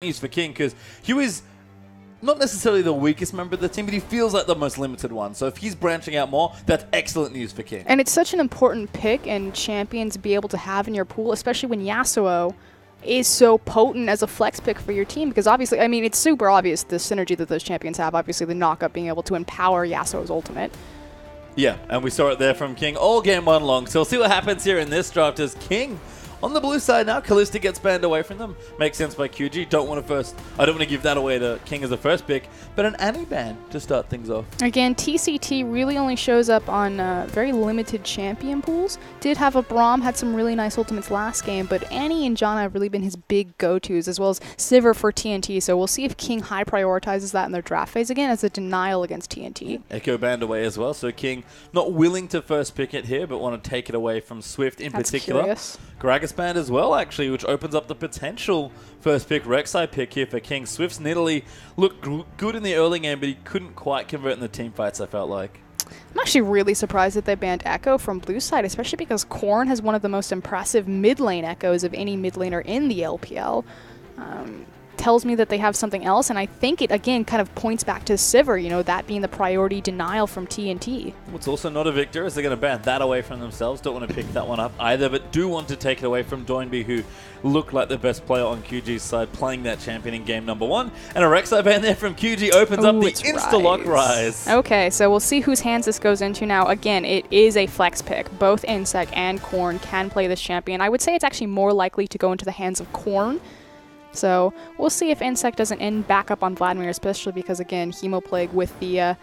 news for King because Hugh is not necessarily the weakest member of the team, but he feels like the most limited one. So if he's branching out more, that's excellent news for King. And it's such an important pick and champion to be able to have in your pool, especially when Yasuo is so potent as a flex pick for your team. Because obviously, I mean, it's super obvious the synergy that those champions have. Obviously, the knockup being able to empower Yasuo's ultimate. Yeah, and we saw it there from King all game one long. So we'll see what happens here in this draft as King on the blue side now. Kalista gets banned away from them. Makes sense by QG. I don't want to give that away to King as a first pick, but an Annie ban to start things off. Again, TCT really only shows up on very limited champion pools. Did have a Braum, had some really nice ultimates last game, but Annie and Janna have really been his big go-tos, as well as Sivir for TNT. So we'll see if King high prioritizes that in their draft phase again as a denial against TNT. Echo banned away as well, so King not willing to first pick it here, but want to take it away from Swift in particular. Curious. Gragas banned as well, actually, which opens up the potential first pick, Rek'Sai pick here for King. Swift's Nidalee looked good in the early game, but he couldn't quite convert in the team fights, I felt like. I'm actually really surprised that they banned Echo from blue side, especially because Korn has one of the most impressive mid lane echoes of any mid laner in the LPL. Tells me that they have something else, and I think it, again, kind of points back to Sivir, you know, that being the priority denial from TNT. What's also not a victor is they're going to ban that away from themselves. Don't want to pick that one up either, but do want to take it away from Doinby, who looked like the best player on QG's side, playing that champion in game number 1. And a Rek'Sai ban there from QG opens up the insta-lock Rise. Okay, so we'll see whose hands this goes into now. Again, it is a flex pick. Both Insec and Korn can play this champion. I would say it's actually more likely to go into the hands of Korn. So we'll see if Insect doesn't end back up on Vladimir, especially because, again, Hemoplague with the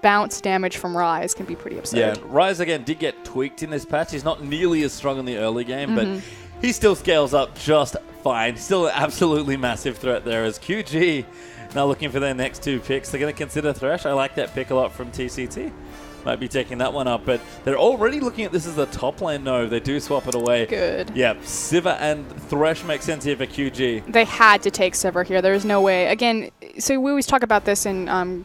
bounce damage from Rise can be pretty absurd. Yeah, Rise, again, did get tweaked in this patch. He's not nearly as strong in the early game, but he still scales up just fine. Still an absolutely massive threat there as QG now looking for their next 2 picks. They're going to consider Thresh. I like that pick a lot from TCT. Might be taking that one up, but they're already looking at this as the top lane. No, they do swap it away. Good. Yeah, Sivir and Thresh make sense here for QG. They had to take Sivir here. There's no way. Again, so we always talk about this in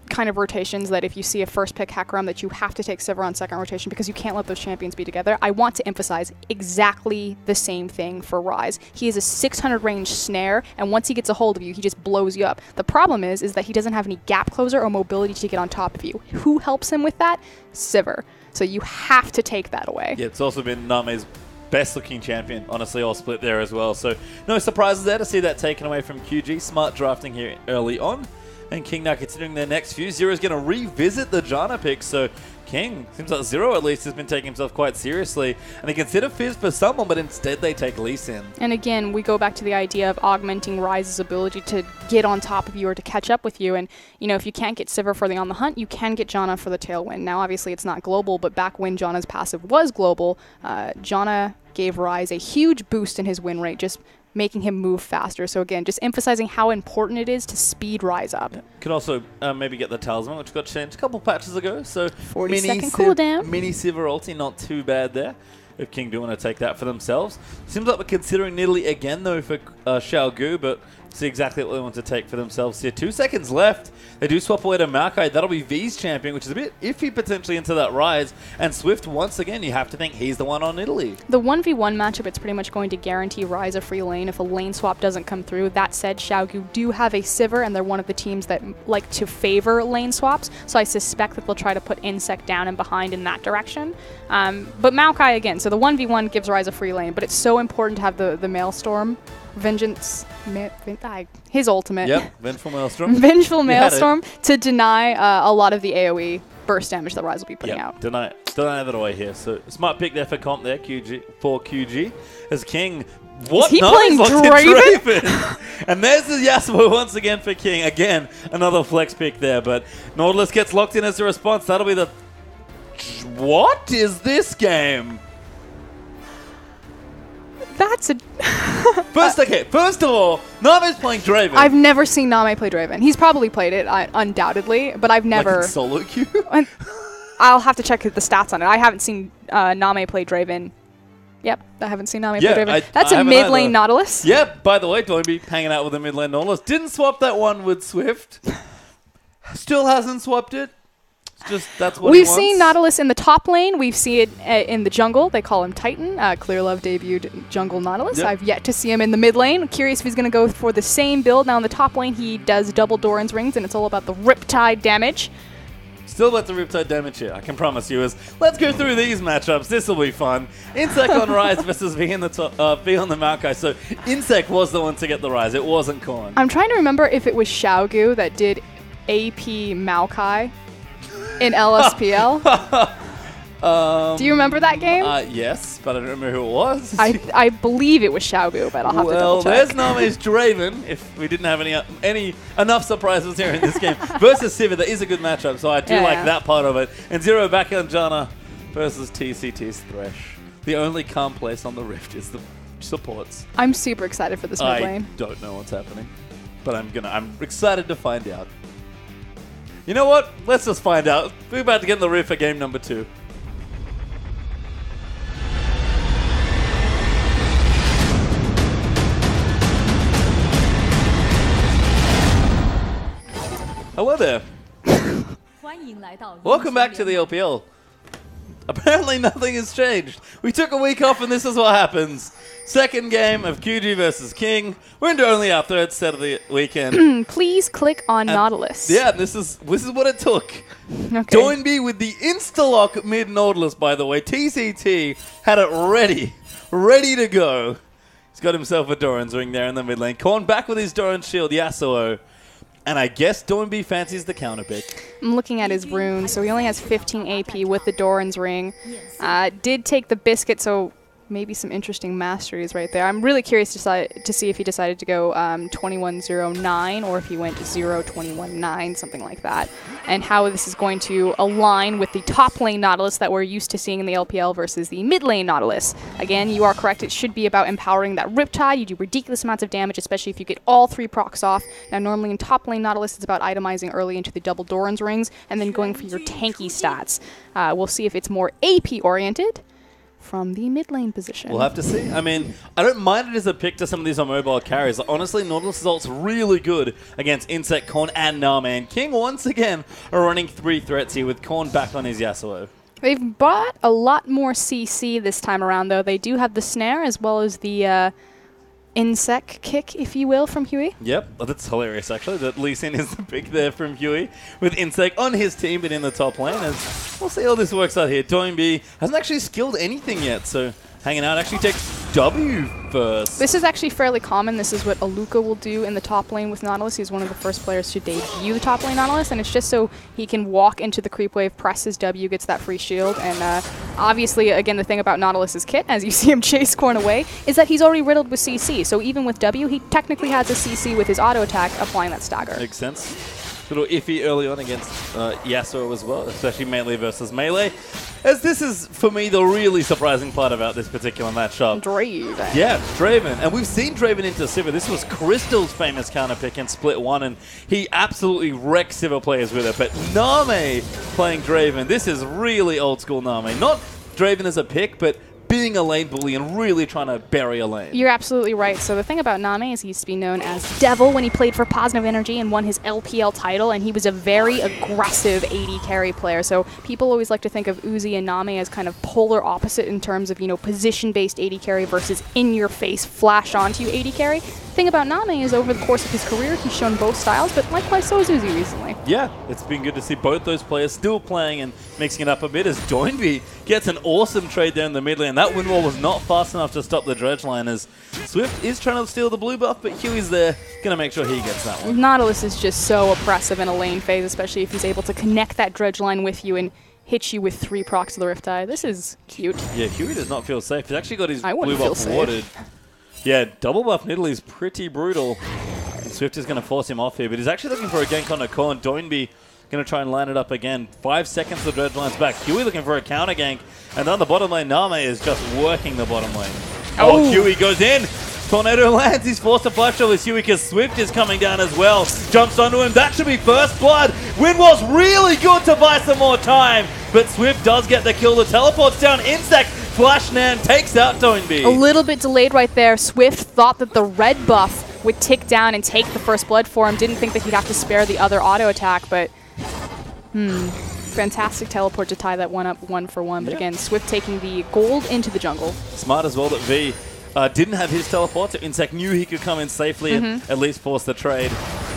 kind of rotations, that if you see a first pick Hecarim, that you have to take Sivir on second rotation because you can't let those champions be together. I want to emphasize exactly the same thing for Rise. He is a 600 range snare, and once he gets a hold of you, he just blows you up. The problem is that he doesn't have any gap closer or mobility to get on top of you. Who helps him with that? Sivir. So you have to take that away. Yeah, it's also been Name's best looking champion, honestly, all split there as well. So no surprises there to see that taken away from QG. Smart drafting here early on. And King now considering their next few. Zero is going to revisit the Janna pick, so King, seems like Zero at least, has been taking himself quite seriously. And they consider Fizz for someone, but instead they take Lee Sin. And again, we go back to the idea of augmenting Rise's ability to get on top of you or to catch up with you. And, you know, if you can't get Sivir for the On the Hunt, you can get Janna for the Tailwind. Now, obviously, it's not global, but back when Janna's passive was global, Janna gave Rise a huge boost in his win rate, just making him move faster. So again, just emphasizing how important it is to speed Rise up. Yeah. Could also maybe get the Talisman, which got changed a couple patches ago. So 40-second cooldown. Mini Sivir ulti, not too bad there. If King do want to take that for themselves. Seems like we're considering Nidalee again, though, for Xiao Gu, but see exactly what they want to take for themselves here. 2 seconds left. They do swap away to Maokai. That'll be V's champion, which is a bit iffy potentially into that Rise. And Swift, once again, you have to think he's the one on Nidalee. The 1v1 matchup, it's pretty much going to guarantee Rise a free lane if a lane swap doesn't come through. That said, Xiao Gu do have a Sivir, and they're one of the teams that like to favor lane swaps. So I suspect that they'll try to put Insect down and behind in that direction. But Maokai, again, so the 1v1 gives Rise a free lane, but it's so important to have the Maelstrom. Vengeance, his ultimate. Yep, Vengeful Maelstrom. Vengeful Maelstrom to deny a lot of the AoE burst damage that Rise will be putting out. Deny that away here. So smart pick there for comp there, QG. As King, what? Is he playing Draven? And there's the Yasuo once again for King. Again, another flex pick there, but Nautilus gets locked in as a response. That'll be the... What is this game? That's a... First of all, Name's playing Draven. I've never seen Name play Draven. He's probably played it, undoubtedly, but I've never... Like in solo queue? I'll have to check the stats on it. I haven't seen Name play Draven. Yep, I haven't seen Name play Draven. That's a mid lane Nautilus. Yep, by the way, Doinby hanging out with a mid lane Nautilus. Didn't swap that one with Swift. Still hasn't swapped it. That's what We've seen Nautilus in the top lane. We've seen it in the jungle. They call him Titan. Clearlove debuted Jungle Nautilus. Yep. I've yet to see him in the mid lane. Curious if he's going to go for the same build. Now in the top lane, he does double Doran's rings, and it's all about the Riptide damage. Still about the Riptide damage here, I can promise you. Let's go through these matchups. This will be fun. Insect on Rise versus V on the Maokai. So Insect was the one to get the Rise. It wasn't Korn. I'm trying to remember if it was Xiaogu that did AP Maokai in LSPL. Do you remember that game? Yes, but I don't remember who it was. I believe it was Xiaogu, but I'll have to double check. There's Name's Draven, if we didn't have any enough surprises here in this game. Versus Sivir, that is a good matchup, so I do like that part of it. And Zero back on Janna versus TCT's Thresh. The only calm place on the Rift is the supports. I'm super excited for this mid lane. I don't know what's happening, but I'm excited to find out. You know what? Let's just find out. We're about to get in the Rift for game number 2. Hello there. Welcome back to the LPL. Apparently nothing has changed. We took a week off and this is what happens. Second game of QG versus King. We're into only our third set of the weekend. Please click on Nautilus. Yeah, this is what it took. Okay. Doinby with the insta-lock mid Nautilus, by the way. TCT had it ready to go. He's got himself a Doran's ring there in the mid lane. Korn back with his Doran's shield, Yasuo. And I guess Doinby fancies the counter pick. I'm looking at his runes, so he only has 15 AP with the Doran's ring. Did take the Biscuit, so maybe some interesting masteries right there. I'm really curious to see if he decided to go 21-0-9 or if he went 0-21-9, something like that. And how this is going to align with the top lane Nautilus that we're used to seeing in the LPL versus the mid lane Nautilus. Again, you are correct. It should be about empowering that Riptide. You do ridiculous amounts of damage, especially if you get all 3 procs off. Now, normally in top lane Nautilus, it's about itemizing early into the double Doran's rings and then going for your tanky stats. We'll see if it's more AP-oriented from the mid lane position. We'll have to see. I mean, I don't mind it as a pick to some of these mobile carries. Honestly, Nautilus results really good against Insect, Korn, and Name. And King, once again, are running 3 threats here with Korn back on his Yasuo. They've brought a lot more CC this time around, though. They do have the snare as well as the Insect kick, if you will, from Huey. Yep, well, that's hilarious, actually, that Lee Sin is the pick there from Huey, with Insect on his team, but in the top lane. As we'll see how this works out here. Doinby hasn't actually skilled anything yet, so hanging out actually takes W first. This is actually fairly common. This is what Aluka will do in the top lane with Nautilus. He's one of the first players to debut the top lane Nautilus, and it's just so he can walk into the creep wave, press his W, gets that free shield, and obviously, again, the thing about Nautilus's kit, as you see him chase Korn away, is that he's already riddled with CC. So even with W, he technically has a CC with his auto attack applying that stagger. Makes sense. A little iffy early on against Yasuo as well, especially melee versus melee. As this is, for me, the really surprising part about this particular matchup. Draven. Yeah, Draven. And we've seen Draven into Sivir. This was Crystal's famous counter pick in Split 1, and he absolutely wrecked Sivir players with it. But Name playing Draven, this is really old school Name. Not Draven as a pick, but being a lane bully and really trying to bury a lane. You're absolutely right. So the thing about Name is he used to be known as Devil when he played for Positive Energy and won his LPL title, and he was a very aggressive AD carry player. So people always like to think of Uzi and Name as kind of polar opposite in terms of, you know, position-based AD carry versus in-your-face, flash-onto you AD carry. The thing about Name is over the course of his career, he's shown both styles, but likewise so has Uzi recently. Yeah, it's been good to see both those players still playing and mixing it up a bit as Doinby gets an awesome trade there in the mid lane. That wind wall was not fast enough to stop the dredge line as Swift is trying to steal the blue buff, but Huey's there, going to make sure he gets that one. Nautilus is just so oppressive in a lane phase, especially if he's able to connect that dredge line with you and hit you with 3 procs to the Riptide. This is cute. Yeah, Huey does not feel safe. He's actually got his blue buff warded. Yeah, double buff Nidalee is pretty brutal. And Swift is going to force him off here, but he's actually looking for a gank on a Korn. Doinby going to try and line it up again. 5 seconds, the dredge line's back. Huey looking for a counter gank, and on the bottom lane, Name is just working the bottom lane. Oh, Huey goes in. Tornado lands. He's forced to flash over Huey because Swift is coming down as well. Jumps onto him. That should be first blood. Windwall's really good to buy some more time, but Swift does get the kill. The teleports down. Insect. Flash Nan takes out Doinby. A little bit delayed right there. Swift thought that the red buff would tick down and take the first blood for him. Didn't think that he'd have to spare the other auto attack, but Fantastic teleport to tie that one up 1-for-1. But again, Swift taking the gold into the jungle. Smart as well that V didn't have his teleport, so Insect knew he could come in safely and at least force the trade.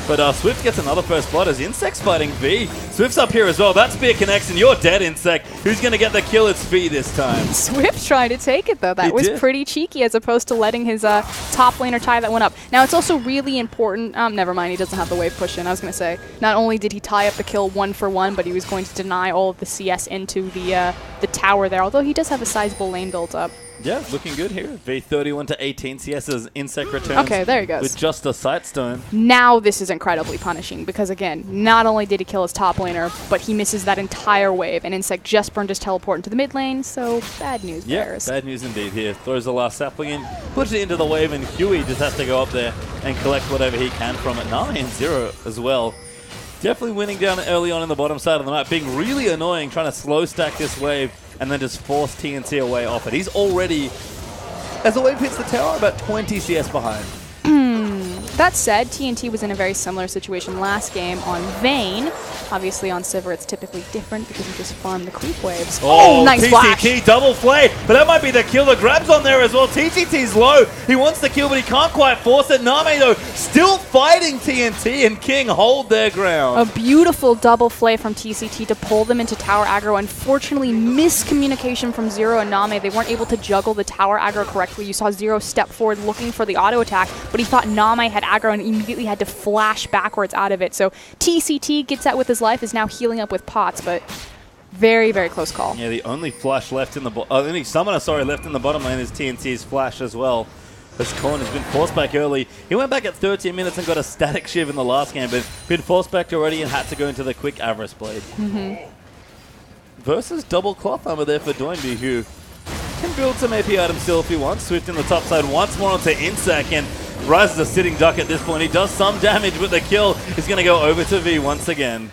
But Swift gets another first blood as Insect's fighting V. Swift's up here as well. That spear connects and you're dead, Insect. Who's going to get the kill? It's V this time. Swift trying to take it, though. That was pretty cheeky as opposed to letting his top laner tie that one up. Now, it's also really important. Never mind, he doesn't have the wave push in. I was going to say, not only did he tie up the kill 1-for-1, but he was going to deny all of the CS into the tower there, although he does have a sizable lane built up. Yeah, looking good here. V31 to 18 CS as Insect returns. Okay, there he goes. With just a Sightstone. Now this is incredibly punishing because, again, not only did he kill his top laner, but he misses that entire wave, and Insect just burned his teleport into the mid lane, so bad news bears. Yeah, bad news indeed here. Throws the last sapling in, puts it into the wave, and Huey just has to go up there and collect whatever he can from it. Nami and Zero as well. Definitely winning down early on in the bottom side of the map, being really annoying, trying to slow stack this wave and then just force TNT away off it. He's already, as the wave hits the tower, about 20 CS behind. That said, TNT was in a very similar situation last game on Vayne. Obviously on Sivir it's typically different because you just farm the creep waves. Oh, nice TCT flash! Double flay, but that might be the kill. The grab's on there as well. TCT's low. He wants the kill, but he can't quite force it. Nami, though, still fighting TNT, and King hold their ground. A beautiful double flay from TCT to pull them into tower aggro. Unfortunately, miscommunication from Zero and Nami. They weren't able to juggle the tower aggro correctly. You saw Zero step forward looking for the auto attack, but he thought Nami had aggro and immediately had to flash backwards out of it. So TCT gets that with his life, is now healing up with pots, but very, very close call. Yeah, the only flash left in the only summoner, left in the bottom lane is TNT's flash as well. This Korn has been forced back early. He went back at 13 minutes and got a static shiv in the last game, but been forced back already and had to go into the quick Avarice Blade. Versus double cloth armor there for Doinby, who can build some AP items still if he wants. Swift in the top side once more onto Insect, and rises a sitting duck at this point. He does some damage, but the kill is going to go over to V once again.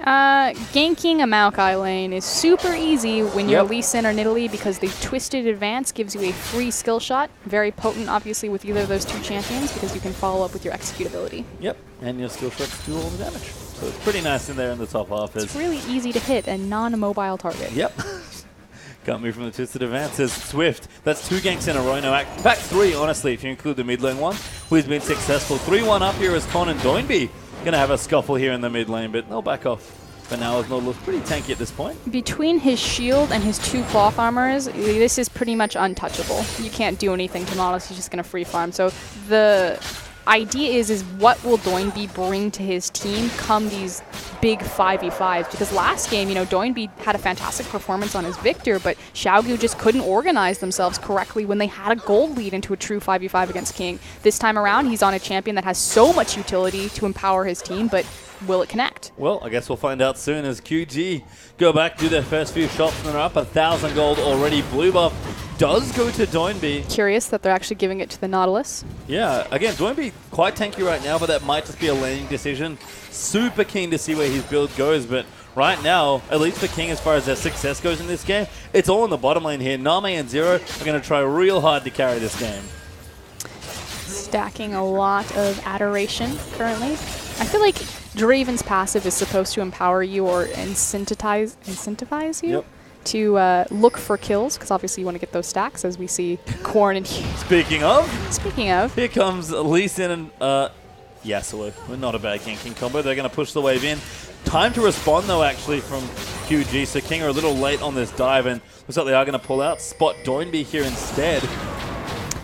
Ganking a Maokai lane is super easy when you're Lee Sin or Nidalee because the Twisted Advance gives you a free skill shot. Very potent, obviously, with either of those two champions because you can follow up with your execute ability. Yep, and your skill shots do all the damage. So it's pretty nice in there in the top half. It's really easy to hit a non-mobile target. Yep. Can't move from the Twisted Advances. Swift, that's 2 ganks in a row now. Back 3, honestly, if you include the mid lane one, who's been successful. 3-1 up here as Con and Doinby going to have a scuffle here in the mid lane, but they'll back off. For now, as Nord looks pretty tanky at this point. Between his shield and his 2 cloth armors, this is pretty much untouchable. You can't do anything to Nautilus, he's just going to free farm. So the idea is what will Doinby bring to his team come these big 5v5s? Because last game, you know, Doinby had a fantastic performance on his Victor, but Xiaogu just couldn't organize themselves correctly when they had a gold lead into a true 5v5 against King. This time around, he's on a champion that has so much utility to empower his team, but will it connect? Well, I guess we'll find out soon as QG go back, do their first few shots, and they're up 1,000 gold already. Blue buff does go to Doinby. Curious that they're actually giving it to the Nautilus. Yeah, again, Doinby quite tanky right now, but that might just be a laning decision. Super keen to see where his build goes, but right now, at least for King as far as their success goes in this game, it's all in the bottom lane here. Nami and Zero are going to try real hard to carry this game. Stacking a lot of adoration currently. I feel like Draven's passive is supposed to empower you or incentivize you to look for kills, because obviously you want to get those stacks, as we see Korn and Speaking of, here comes Lee Sin and Yasuo. We're not a bad ganking combo. They're going to push the wave in. Time to respond, though, actually, from QG. So King are a little late on this dive, and looks like they are going to pull out. Spot Doinby here instead.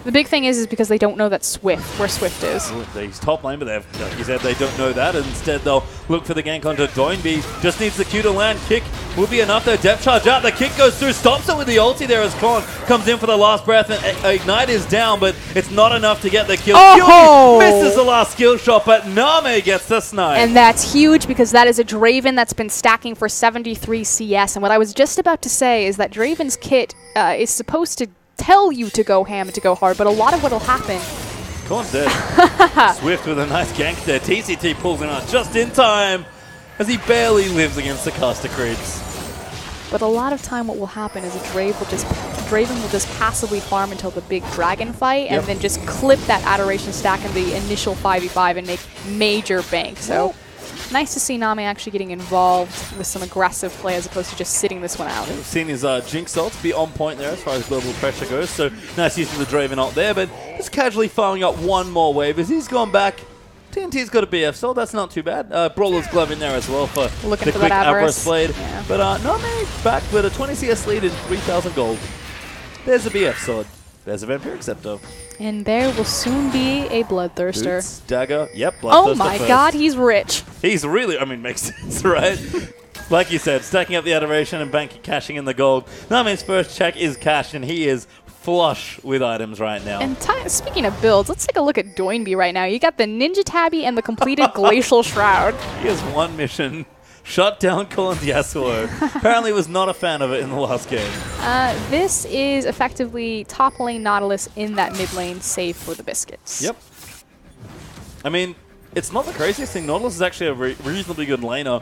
The big thing is because they don't know that where Swift is. He's top lane, but like you said, they don't know that. Instead, they'll look for the gank onto Doinby. Just needs the Q to land. Kick will be enough, though. Depth charge out. The kick goes through. Stops it with the ulti there as Korn comes in for the last breath. And Ignite is down, but it's not enough to get the kill. Oh! Misses the last skill shot, but Nami gets the snipe. And that's huge because that is a Draven that's been stacking for 73 CS. And what I was just about to say is that Draven's kit is supposed to tell you to go ham and to go hard, but a lot of what will happen... Korn's dead. Swift with a nice gank there. TCT pulls him out just in time as he barely lives against the caster creeps. But a lot of time what will happen is Draven will just passively farm until the big dragon fight and then just clip that adoration stack in the initial 5v5 and make major bank. So nice to see Name actually getting involved with some aggressive play as opposed to just sitting this one out. We've seen his Jinx ult be on point there as far as global pressure goes, so nice use of the Draven ult there, but just casually firing up one more wave as he's gone back. TNT's got a BF soul, that's not too bad. Brawler's glove in there as well for Looking the for quick that Avarice blade. Yeah. But Name back with a 20 CS lead and 3,000 gold. There's a BF sword. There's a Vampiric Scepter. And there will soon be a Bloodthirster. Boots, dagger, yep, Bloodthirster Oh my first. god, he's rich. He's really, I mean, makes sense, right? Like you said, stacking up the adoration and cashing in the gold. Name's first check is cashed, and he is flush with items right now. And speaking of builds, let's take a look at Doinby right now. You got the Ninja Tabby and the completed Glacial Shroud. He has one mission. Shut down Colin's Yasuo. Apparently was not a fan of it in the last game. This is effectively top lane Nautilus in that mid lane, save for the biscuits. Yep. I mean, it's not the craziest thing. Nautilus is actually a reasonably good laner.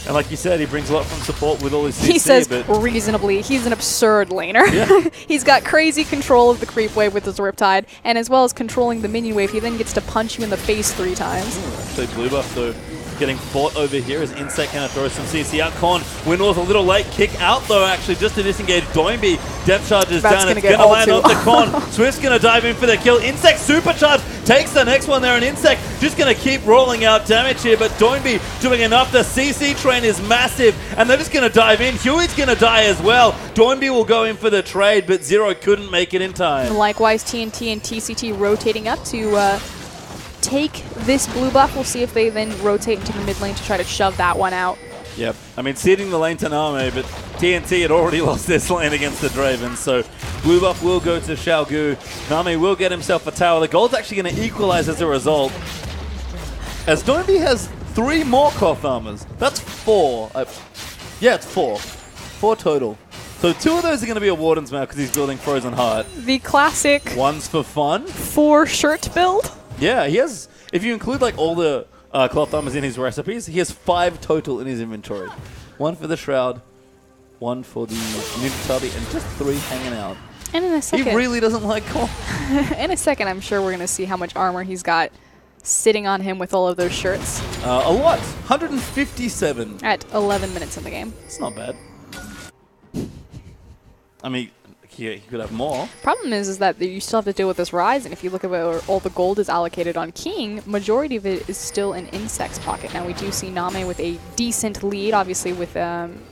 And like you said, he brings a lot from support with all his CC. He says but reasonably. He's an absurd laner. Yeah. He's got crazy control of the creep wave with his Riptide, and as well as controlling the minion wave, he then gets to punch you in the face 3 times. Actually, blue buff, though, getting fought over here as Insect going to throw some CC out. Korn, Windwall's a little late. Kick out, though, actually, just to disengage Doinby. Depth charge is down. It's going to land onto Korn. Swift's going to dive in for the kill. Insect supercharge takes the next one there, and Insect just going to keep rolling out damage here, but Doinby doing enough. The CC train is massive, and they're just going to dive in. Huey's going to die as well. Doinby will go in for the trade, but Zero couldn't make it in time. Likewise, TNT and TCT rotating up to take this blue buff. We'll see if they then rotate into the mid lane to try to shove that one out. Yep. I mean, ceding the lane to Name, but TNT had already lost this lane against the Draven, so blue buff will go to Xiaogu. Name will get himself a tower. The gold's actually going to equalize as a result, as Doinby has 3 more cloth armors. That's 4. Yeah, it's 4. 4 total. So 2 of those are going to be a Warden's mount because he's building Frozen Heart. The classic One's for fun. 4 shirt build. Yeah, he has, if you include like all the cloth armors in his recipes, he has 5 total in his inventory. 1 for the Shroud, 1 for the Ninja Tabby, and just 3 hanging out. And in a second, he really doesn't like Korn. in a second, I'm sure we're going to see how much armor he's got sitting on him with all of those shirts. A lot. 157. At 11 minutes in the game. It's not bad. I mean, he could have more. Problem is that you still have to deal with this Rise, and if you look at where all the gold is allocated on King, majority of it is still in Insect's pocket. Now we do see Name with a decent lead, obviously with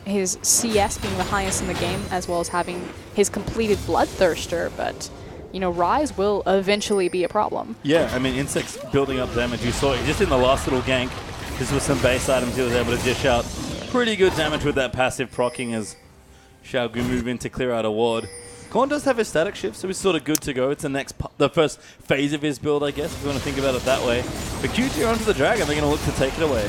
his CS being the highest in the game, as well as having his completed Bloodthirster, but you know, Rise will eventually be a problem. Yeah, I mean, Insect's building up damage. You saw it just in the last little gank. This was some base items he was able to dish out. Pretty good damage with that passive proccing as Xiaogu move in to clear out a ward. Korn does have his static shift, so he's sort of good to go. It's the first phase of his build, I guess, if you want to think about it that way. But QG are onto the dragon. They're going to look to take it away.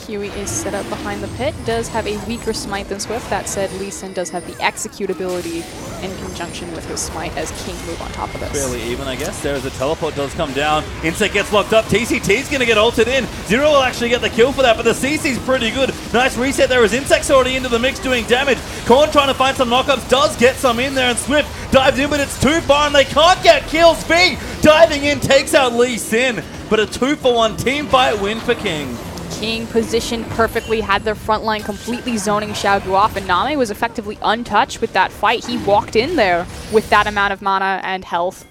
Huey is set up behind the pit, does have a weaker smite than Swift. That said, Lee Sin does have the execute ability in conjunction with his smite as King move on top of this. Fairly even, I guess. There is a teleport does come down. Insect gets locked up. TCT's going to get ulted in. Zero will actually get the kill for that, but the CC's pretty good. Nice reset there as Insect's already into the mix doing damage. Korn trying to find some knockups, does get some in there, and Swift dives in, but it's too far and they can't get kills. V diving in, takes out Lee Sin, but a 2-for-1 team fight win for King. King positioned perfectly, had their front line completely zoning Xiaogu off, and Name was effectively untouched with that fight. He walked in there with that amount of mana and health.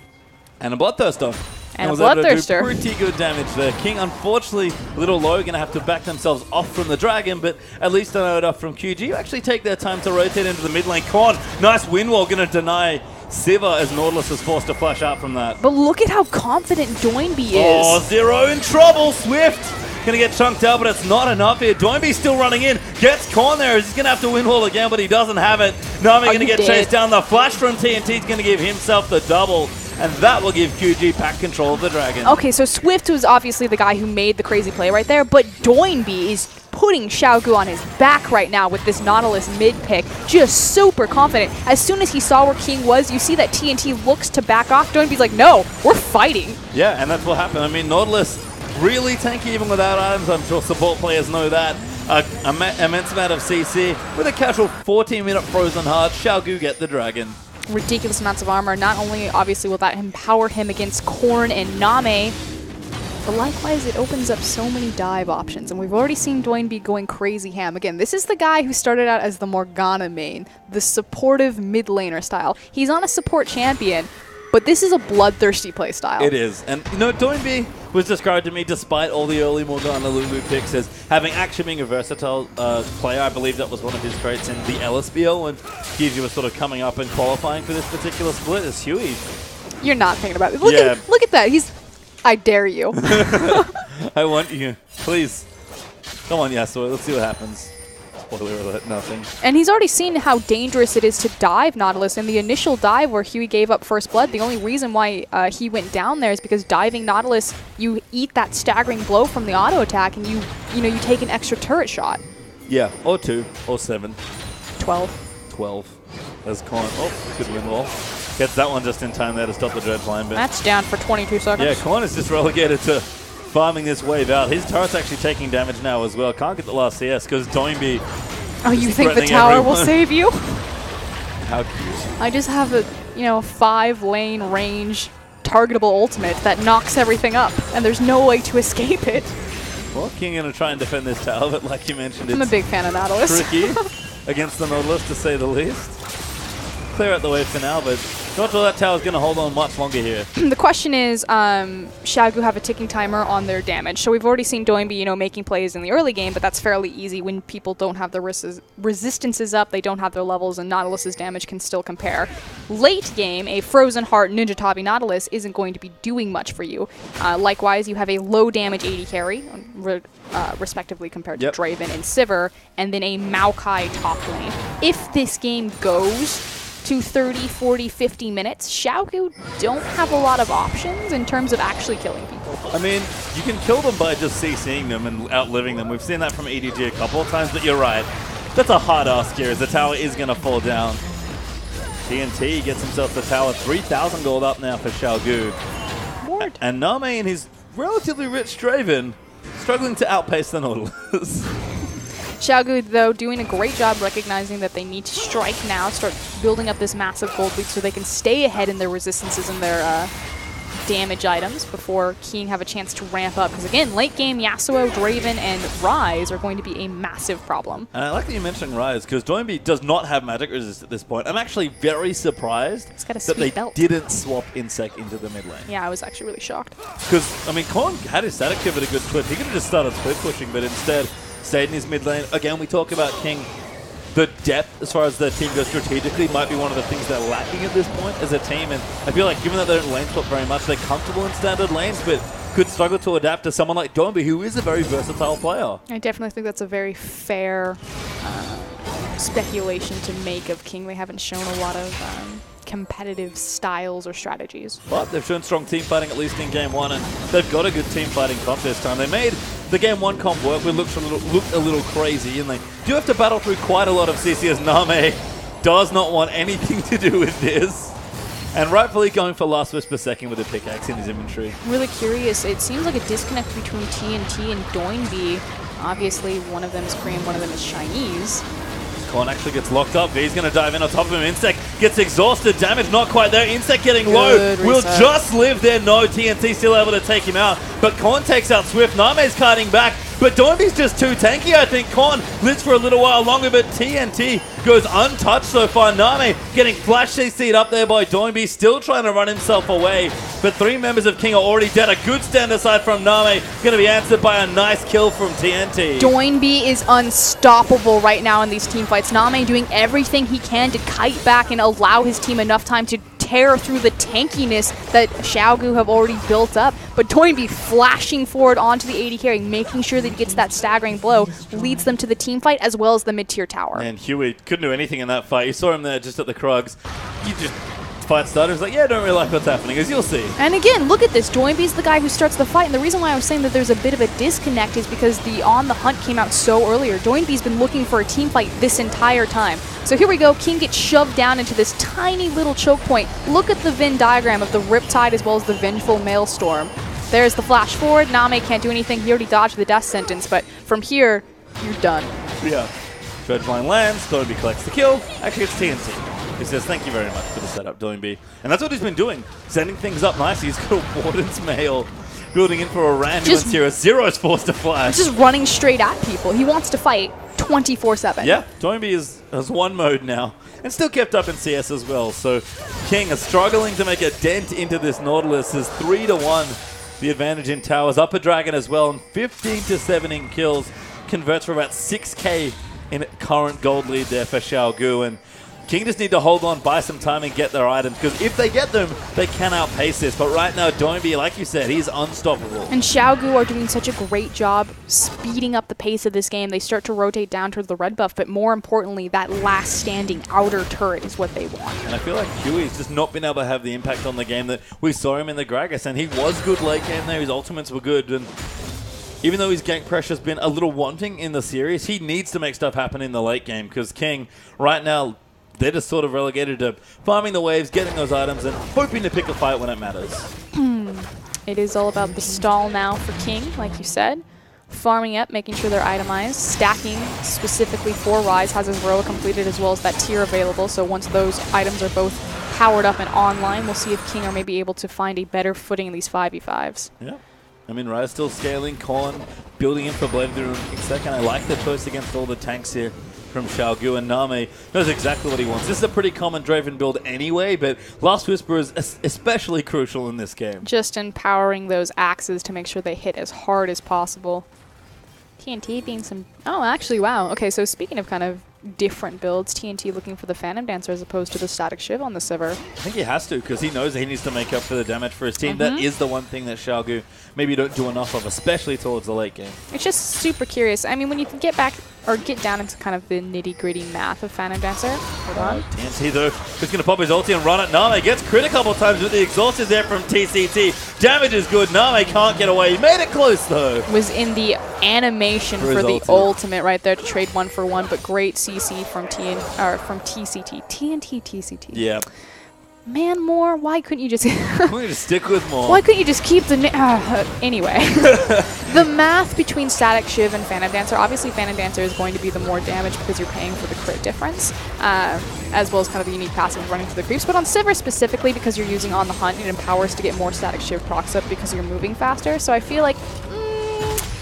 And a Bloodthirster. And was a Bloodthirster. Able to do pretty good damage there. King, unfortunately, a little low, going to have to back themselves off from the dragon, but at least I know it off from QG. You actually take their time to rotate into the mid lane. Korn, nice wind wall, going to deny Siva as Nautilus is forced to flash out from that. But look at how confident Doinby is. Oh, Zero in trouble. Swift going to get chunked out, but it's not enough here. Doinby's still running in. Gets Korn there. He's going to have to win wall again, but he doesn't have it. Nami going to get chased down. The flash from TNT is going to give himself the double, and that will give QG back control of the dragon. Okay, so Swift was obviously the guy who made the crazy play right there, but Doinby is putting Xiaogu on his back right now with this Nautilus mid pick. Just super confident. As soon as he saw where King was, you see that TNT looks to back off. Doinby's like, no, we're fighting. Yeah, and that's what happened. I mean, Nautilus really tanky even without items. I'm sure support players know that. Immense amount of CC with a casual 14-minute Frozen Heart. Xiaogu get the dragon. Ridiculous amounts of armor. Not only, obviously, will that empower him against Korn and Name, But likewise, it opens up so many dive options, and we've already seen Doinby going crazy ham. Again, this is the guy who started out as the Morgana main, the supportive mid laner style. He's on a support champion, but this is a bloodthirsty play style. It is. And, you know, Doinby was described to me, despite all the early Morgana Lulu picks, as having actually being a versatile player. I believe that was one of his traits in the LSPL, and Gives was sort of coming up and qualifying for this particular split as Huey. You're not thinking about it. Look at that. I dare you. I want you. Please. Come on, Yasuo. Let's see what happens. Spoiler alert, nothing. And he's already seen how dangerous it is to dive Nautilus. In the initial dive where Huey gave up first blood, the only reason why he went down there is because diving Nautilus, you eat that staggering blow from the auto attack, and you take an extra turret shot. Yeah, or 2, or 7. 12. There's Con. Oh, good win wall. Gets that one just in time there to stop the Dread Climb. That's down for 22 seconds. Yeah, Con is just relegated to farming this wave out. His turret's actually taking damage now as well. Can't get the last CS because Doinby. Oh, you think the tower will save you? How cute. I just have a 5-lane range targetable ultimate that knocks everything up, and there's no way to escape it. Well, King going to try and defend this tower, but like you mentioned, I'm a big fan of Nautilus. Tricky against the Nautilus, to say the least. Clear out the way for now, but not sure that tower's going to hold on much longer here. The question is, Xiaogu have a ticking timer on their damage. So we've already seen Doinby, making plays in the early game, but that's fairly easy when people don't have their resistances up, they don't have their levels, and Nautilus's damage can still compare. Late game, a Frozen Heart Ninja Tabi Nautilus isn't going to be doing much for you. Likewise, you have a low damage AD carry, respectively compared to Draven and Sivir, and then a Maokai top lane. If this game goes to 30, 40, 50 minutes, Xiaogu don't have a lot of options in terms of actually killing people. I mean, you can kill them by just CCing them and outliving them. We've seen that from EDG a couple of times, but you're right. That's a hard ask here as the tower is going to fall down. TNT gets himself the tower. 3,000 gold up now for Xiaogu. And Name and his relatively rich Draven struggling to outpace the Nautilus. Xiaogu, though, doing a great job recognizing that they need to strike now, start building up this massive gold lead so they can stay ahead in their resistances and their damage items before King have a chance to ramp up. Because again, late game, Yasuo, Draven, and Ryze are going to be a massive problem. And I like that you mentioned Ryze, because Doinby does not have magic resist at this point. I'm actually very surprised that they didn't swap Insect into the mid lane. Yeah, I was actually really shocked. Because, I mean, Korn had his static give it a good clip. He could have just started split pushing, but instead stayed in his mid lane. Again, we talk about King. The depth, as far as the team goes strategically, might be one of the things they're lacking at this point as a team. And I feel like, given that they don't lane swap very much, they're comfortable in standard lanes, but could struggle to adapt to someone like Doinby, who is a very versatile player. I definitely think that's a very fair speculation to make of King. They haven't shown a lot of competitive styles or strategies. But they've shown strong team fighting, at least in Game 1, and they've got a good team fighting comp this time. They made the Game 1 comp work, which looked a little crazy, and they do have to battle through quite a lot of CC as Name does not want anything to do with this. And rightfully going for last whisper second with a pickaxe in his inventory. I'm really curious. It seems like a disconnect between TNT and Doinby. Obviously, one of them is Korean, one of them is Chinese. Korn actually gets locked up. He's going to dive in on top of him. Insect gets exhausted. Damage not quite there. Insect getting low. Will just live there. No, TNT still able to take him out. But Korn takes out Swift. Name's kiting back. But Doinby's just too tanky, I think. Korn lives for a little while longer, but TNT goes untouched so far. Name getting flash CC'd up there by Doinby, still trying to run himself away. But 3 members of King are already dead. A good stand aside from Name, going to be answered by a nice kill from TNT. Doinby is unstoppable right now in these team fights. Name doing everything he can to kite back and allow his team enough time to tear through the tankiness that Xiaogu have already built up. But Doinby flashing forward onto the AD carry, making sure that he gets that staggering blow, leads them to the team fight as well as the mid-tier tower. And Huey couldn't do anything in that fight. You saw him there just at the Krugs. You just fight started. He's like, yeah, I don't really like what's happening, as you'll see. And again, look at this. Doinby's the guy who starts the fight. And the reason why I was saying that there's a bit of a disconnect is because the On the Hunt came out so earlier. Doinby's been looking for a team fight this entire time. So here we go. King gets shoved down into this tiny little choke point. Look at the Venn diagram of the Riptide as well as the Vengeful Maelstrom. There's the flash forward. Name can't do anything. He already dodged the death sentence. But from here, you're done. Yeah. Dredgeline lands. Doinby collects the kill. Actually, it's TNT. He says, thank you very much for the setup, Doinby. And that's what he's been doing, sending things up nicely. He's got a Warden's Mail building in for a random Zero. Zero's forced to fly. Just running straight at people. He wants to fight 24/7. Yeah, Doinby has one mode now. And still kept up in CS as well. So King is struggling to make a dent into this Nautilus. Is 3-1. The advantage in towers. Upper Dragon as well. And 15-7 in kills. Converts for about 6k in current gold lead there for Xiao. And King just need to hold on, buy some time, and get their items. Because if they get them, they can outpace this. But right now, Doinby, like you said, he's unstoppable. And Xiao are doing such a great job speeding up the pace of this game. They start to rotate down towards the red buff. But more importantly, that last standing outer turret is what they want. And I feel like Huey's just not been able to have the impact on the game that we saw him in the Gragas. And he was good late game there. His ultimates were good. And even though his gank pressure's been a little wanting in the series, he needs to make stuff happen in the late game. Because King, right now, they're just sort of relegated to farming the waves, getting those items, and hoping to pick a fight when it matters. It is all about the stall now for King, like you said. Farming up, making sure they're itemized. Stacking specifically for Rise, has his row completed as well as that tier available. So once those items are both powered up and online, we'll see if King are maybe able to find a better footing in these 5v5s. Yeah. I mean, Rise still scaling, Colin building in for Blade of the Rune second. I like the choice against all the tanks here from Xiao, and Name knows exactly what he wants. This is a pretty common Draven build anyway, but Last Whisper is especially crucial in this game. Just empowering those axes to make sure they hit as hard as possible. TNT being some... Oh, actually, wow. Okay, so speaking of kind of different builds, TNT looking for the Phantom Dancer as opposed to the Static Shiv on the Sivir. I think he has to, because he knows that he needs to make up for the damage for his team. That is the one thing that Xiao maybe don't do enough of, especially towards the late game. It's just super curious. I mean, when you can get back or get down into kind of the nitty-gritty math of Phantom Dancer. Hold on. TNT, though, is going to pop his ulti and run it. Name gets crit a couple times, but the exhaust is there from TCT. Damage is good. Name can't get away. He made it close, though. Was in the animation for the ultimate right there to trade 1-for-1, but great CC from TCT. TCT. Yeah. Man, more? Why couldn't you just... Why couldn't you just stick with more? Why couldn't you just keep the... anyway. The math between Static Shiv and Phantom Dancer, obviously Phantom Dancer is going to be the more damage because you're paying for the crit difference, as well as kind of the unique passive running through the creeps. But on Sivir specifically, because you're using On the Hunt, it empowers to get more Static Shiv procs up because you're moving faster. So I feel like...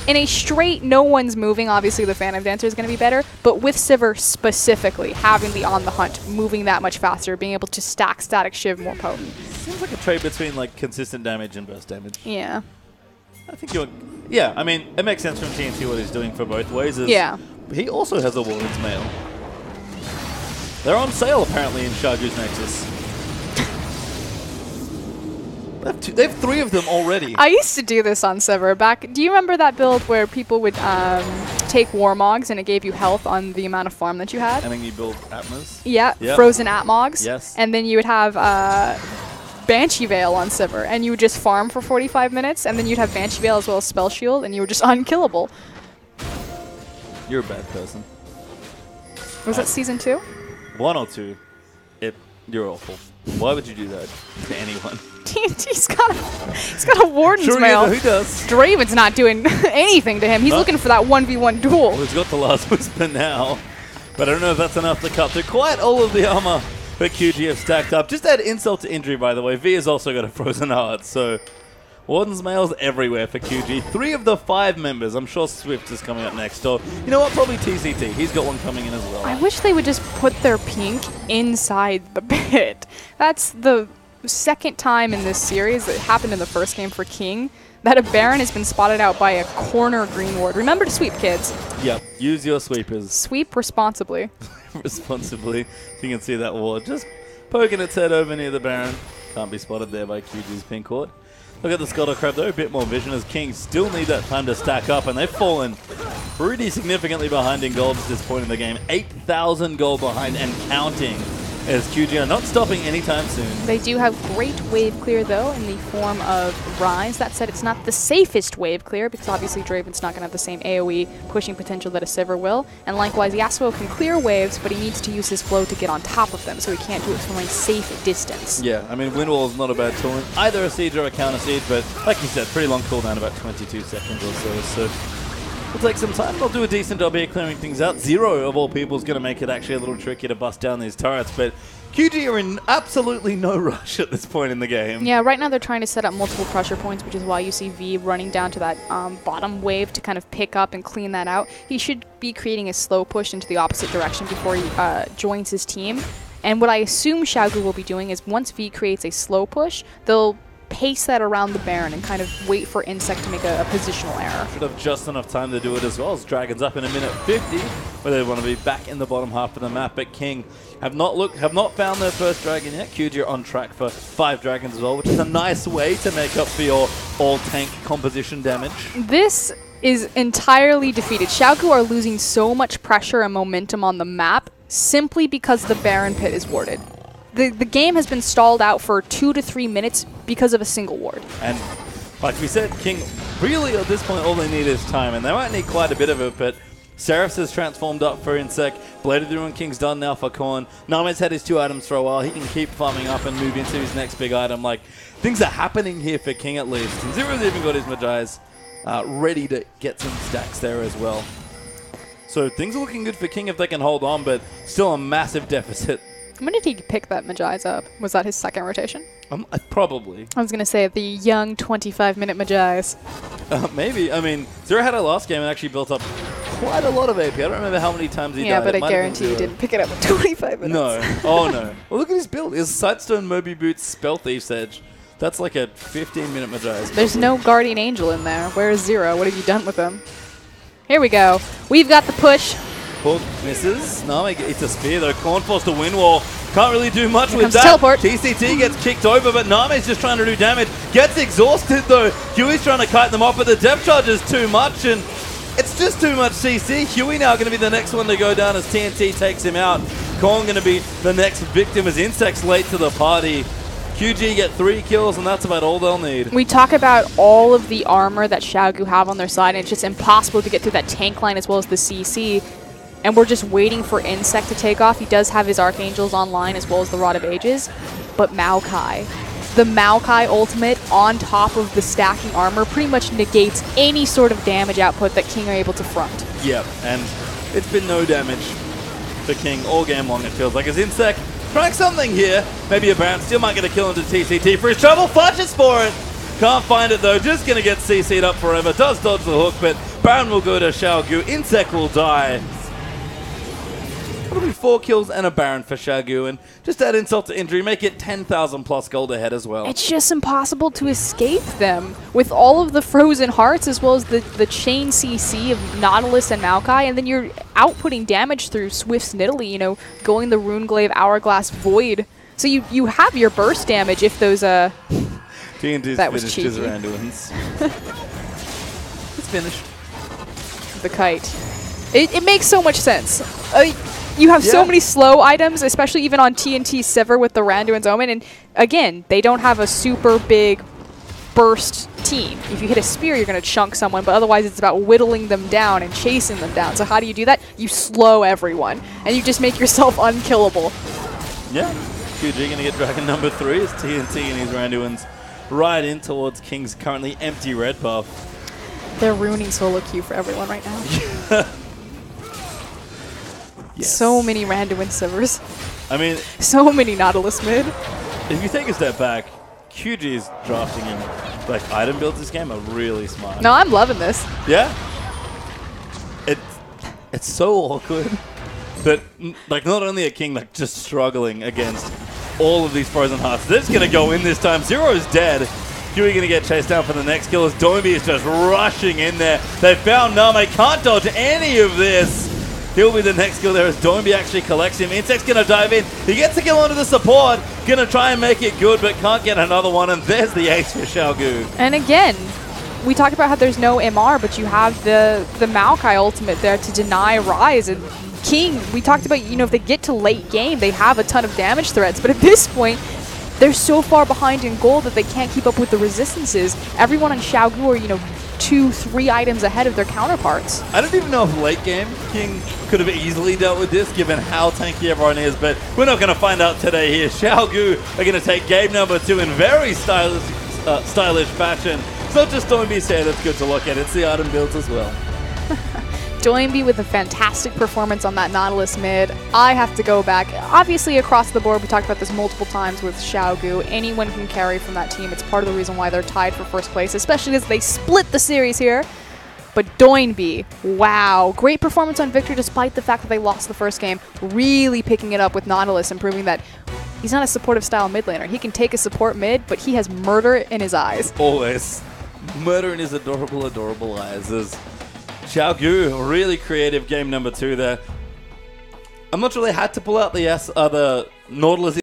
in a straight, no one's moving, obviously the Phantom Dancer is going to be better, but with Sivir specifically, having the On the Hunt, moving that much faster, being able to stack Static Shiv more potent. Seems like a trade between like consistent damage and burst damage. Yeah. I think you're... Yeah, I mean, it makes sense from TNT what he's doing for both ways. Yeah. He also has a Warden's Mail. They're on sale, apparently, in Xiao's Nexus. They have 3 of them already. I used to do this on Sivir back. Do you remember that build where people would take Warmogs and it gave you health on the amount of farm that you had? And then you build Atmas? Yeah, yep. Frozen Atmogs. Yes. And then you would have Banshee Veil on Sivir, and you would just farm for 45 minutes, and then you'd have Banshee Veil as well as Spell Shield, and you were just unkillable. You're a bad person. Was that season 2? 1 or 2. You're awful. Why would you do that to anyone? TNT's got a Warden's Mail. Who does? Draven's not doing anything to him. He's looking for that 1v1 duel. Well, he's got the Last Whisper now, but I don't know if that's enough to cut through quite all of the armor that QG have stacked up. Just add insult to injury, by the way. V has also got a Frozen Heart, so Warden's Mail's everywhere for QG. 3 of the 5 members. I'm sure Swift is coming up next. Or, you know what? Probably TCT. He's got one coming in as well. I wish they would just put their pink inside the pit. That's the second time in this series that happened in the first game for King that a Baron has been spotted out by a corner green ward. Remember to sweep, kids. Yep. Use your sweepers. Sweep responsibly. Responsibly. You can see that ward just poking its head over near the Baron. Can't be spotted there by QG's pink ward. Look at the Scuttle Crab though, a bit more vision as Kings still need that time to stack up, and they've fallen pretty significantly behind in gold at this point in the game. 8,000 gold behind and counting, as QG are not stopping anytime soon. They do have great wave clear though in the form of Rise. That said, it's not the safest wave clear because obviously Draven's not going to have the same AoE pushing potential that a Sivir will. And likewise, Yasuo can clear waves, but he needs to use his flow to get on top of them, so he can't do it from a safe distance. Yeah, I mean, Windwall is not a bad tool in either a siege or a counter siege, but like you said, pretty long cooldown, about 22 seconds or so. So it'll take some time. They'll do a decent job here clearing things out. Zero of all people is going to make it actually a little tricky to bust down these turrets, but QG are in absolutely no rush at this point in the game. Yeah, right now they're trying to set up multiple pressure points, which is why you see V running down to that bottom wave to kind of pick up and clean that out. He should be creating a slow push into the opposite direction before he joins his team. And what I assume Xiaogu will be doing is once V creates a slow push, they'll pace that around the Baron and kind of wait for Insect to make a positional error. Should have just enough time to do it as well, as Dragon's up in a minute 50, where they want to be back in the bottom half of the map. But King have not found their first Dragon yet. QG are on track for 5 Dragons as well, which is a nice way to make up for your all-tank composition damage. This is entirely defeated. Xiaogu are losing so much pressure and momentum on the map simply because the Baron pit is warded. The game has been stalled out for 2 to 3 minutes because of a single ward. And like we said, King, really at this point all they need is time, and they might need quite a bit of it, but Seraphs has transformed up for Insect. Blade of the Ruin King's done now for Korn. Name's had his 2 items for a while. He can keep farming up and move into his next big item. Like, things are happening here for King at least. And Zero's even got his Magi's ready to get some stacks there as well. So things are looking good for King if they can hold on, but still a massive deficit. When did he pick that Magi's up? Was that his second rotation? Probably. I was going to say the young 25-minute Magi's. Maybe. I mean, Zero had a last game and actually built up quite a lot of AP. I don't remember how many times he died. Yeah, but I guarantee you didn't pick it up in 25 minutes. No. Oh, no. Well, look at his build. His Sightstone, Moby Boots, Spell Thief's Edge. That's like a 15-minute Magi's. There's no Guardian Angel in there. Where is Zero? What have you done with him? Here we go. We've got the push. Hook misses. Name eats a spear though. Korn forced a wind wall. Can't really do much with that. Teleport. TCT gets kicked over, but Name's just trying to do damage. Gets exhausted though. Huey's trying to kite them off, but the depth charge is too much, and it's just too much CC. Huey now going to be the next one to go down as TNT takes him out. Korn going to be the next victim as Insect's late to the party. QG get 3 kills, and that's about all they'll need. We talk about all of the armor that Xiaogu have on their side, and it's just impossible to get through that tank line as well as the CC. And we're just waiting for Insect to take off. He does have his Archangels online as well as the Rod of Ages. But Maokai, the Maokai ultimate on top of the stacking armor pretty much negates any sort of damage output that King are able to front. Yep, and it's been no damage for King all game long, it feels like. As Insect trying something here. Maybe a Baron still might get a kill into TCT for his trouble. Flashes for it. Can't find it though. Just going to get CC'd up forever. Does dodge the hook, but Baron will go to Xiaogu. Insect will die. That'll be 4 kills and a Baron for Xiaogu, and just add insult to injury, make it 10,000 plus gold ahead as well. It's just impossible to escape them with all of the frozen hearts as well as the chain CC of Nautilus and Maokai, and then you're outputting damage through Swift's Nidalee, you know, going the Runeglaive Hourglass Void. So you have your burst damage if those TNT's that was finished cheeky. his Randuins. It's finished. The kite. It makes so much sense. You have so many slow items, especially even on TNT Sever with the Randuin's Omen, and again, they don't have a super big burst team. If you hit a spear, you're going to chunk someone, but otherwise it's about whittling them down and chasing them down. So how do you do that? You slow everyone, and you just make yourself unkillable. Yeah. QG going to get Dragon number 3 as TNT and his Randuins right in towards King's currently empty red buff. They're ruining solo queue for everyone right now. Yes. So many Randuin Severs. I mean, so many Nautilus mid. If you take a step back, QG's drafting and like item builds this game are really smart. No, I'm loving this. Yeah. It's so awkward that like not only a King like just struggling against all of these frozen hearts. They're just gonna go in this time. Zero's dead. Huey gonna get chased down for the next kill as Domi is just rushing in there. They found Name, can't dodge any of this. He'll be the next kill there as Domi actually collects him. Insect's gonna dive in. He gets a kill onto the support. Gonna try and make it good, but can't get another one. And there's the ace for Xiaogu. And again, we talked about how there's no MR, but you have the Maokai ultimate there to deny Rise. And King, we talked about, you know, if they get to late game, they have a ton of damage threats. But at this point, they're so far behind in gold that they can't keep up with the resistances. Everyone on Xiaogu are, you know, 2-3 items ahead of their counterparts. I don't even know if late game King could have easily dealt with this given how tanky everyone is, but we're not going to find out today here. Xiaogu are going to take game number 2 in very stylish fashion. It's not just Domi's here that's good to look at, it's the item builds as well. Doinby with a fantastic performance on that Nautilus mid. I have to go back. Obviously, across the board, we talked about this multiple times with Xiao. Anyone can carry from that team. It's part of the reason why they're tied for first place, especially as they split the series here. But Doinby, wow. Great performance on Victor despite the fact that they lost the first game. Really picking it up with Nautilus and proving that he's not a supportive style mid laner. He can take a support mid, but he has murder in his eyes. Always. Murder in his adorable, adorable eyes. Qiao, really creative game number 2 there. I'm not sure they had to pull out the Nautilus